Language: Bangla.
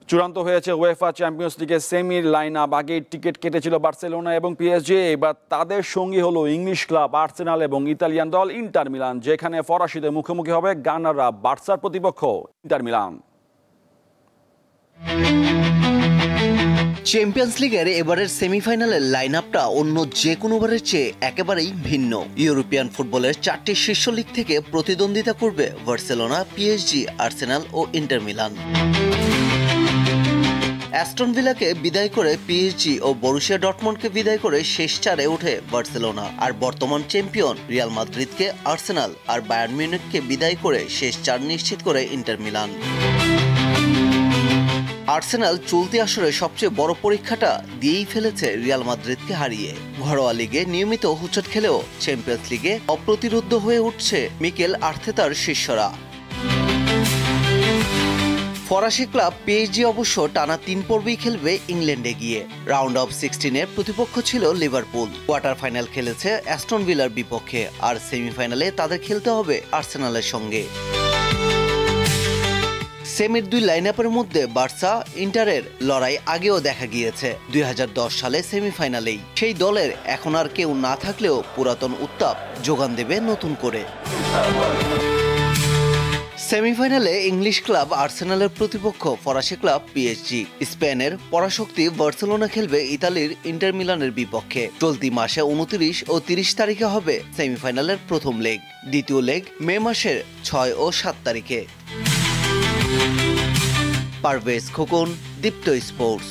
চূড়ান্ত হয়েছে উয়েফা চ্যাম্পিয়ন্স লিগের সেমির লাইন আপ। আগেই টিকিট কেটেছিল বার্সেলোনা এবং পিএসজি। এবার তাদের সঙ্গী হলো ইংলিশ ক্লাব আর্সেনাল এবং ইতালিয়ান দল ইন্টার মিলান, যেখানে ফরাসিদের মুখোমুখি হবে গানাররা, বার্সার প্রতিপক্ষ ইন্টার মিলান। চ্যাম্পিয়ন্স লিগের এবারের সেমিফাইনালের লাইন আপটা অন্য যে কোনো বারের চেয়ে একেবারেই ভিন্ন। ইউরোপিয়ান ফুটবলের 4টি শীর্ষ লিগ থেকে প্রতিদ্বন্দ্বিতা করবে বার্সেলোনা, পিএসজি, আর্সেনাল ও ইন্টার মিলান। অ্যাস্টন ভিলাকে বিদায় করে পিএসজি ও বরুসিয়া ডর্টমুন্ডকে বিদায় করে শেষ চারে ওঠে বার্সেলোনা। আর বর্তমান চ্যাম্পিয়ন রিয়াল মাদ্রিদকে আর্সেনাল আর বায়ার্ন মিউনিখকে বিদায় করে শেষ চার নিশ্চিত করে ইন্টার মিলান। আর্সেনাল চলতি আসরে সবচেয়ে বড় পরীক্ষাটা দিয়েই ফেলেছে রিয়াল মাদ্রিদকে হারিয়ে। ঘরোয়া লিগে নিয়মিত হুঁচট খেলেও চ্যাম্পিয়ন্স লিগে অপ্রতিরোধ্য হয়ে উঠছে মিকেল আর্তেতার শিষ্যরা। ফরাসি ক্লাব পিএসজি অবশ্য টানা 3 পর্বেই খেলবে ইংল্যান্ডে গিয়ে। রাউন্ড অফ 16-এর প্রতিপক্ষ ছিল লিভারপুল। কোয়ার্টার ফাইনাল খেলেছে অ্যাস্টন ভিলার বিপক্ষে, আর সেমিফাইনালে তাদের খেলতে হবে আর্সেনালের সঙ্গে। সেমির 2 লাইন আপের মধ্যে বার্সা ইন্টারের লড়াই আগেও দেখা গিয়েছে 2010 সালে সেমিফাইনালেই। সেই দলের এখন আর কেউ না থাকলেও পুরাতন উত্তাপ যোগান দেবে নতুন করে। সেমিফাইনালে ইংলিশ ক্লাব আর্সেনালের প্রতিপক্ষ ফরাসি ক্লাব পিএসজি। স্পেনের পরাশক্তি বার্সেলোনা খেলবে ইতালির ইন্টার মিলানের বিপক্ষে। চলতি মাসে 29 ও 30 তারিখে হবে সেমিফাইনালের প্রথম লেগ। দ্বিতীয় লেগ মে মাসের 6 ও 7 তারিখে। পারভেজ খোকন, দীপ্ত স্পোর্টস।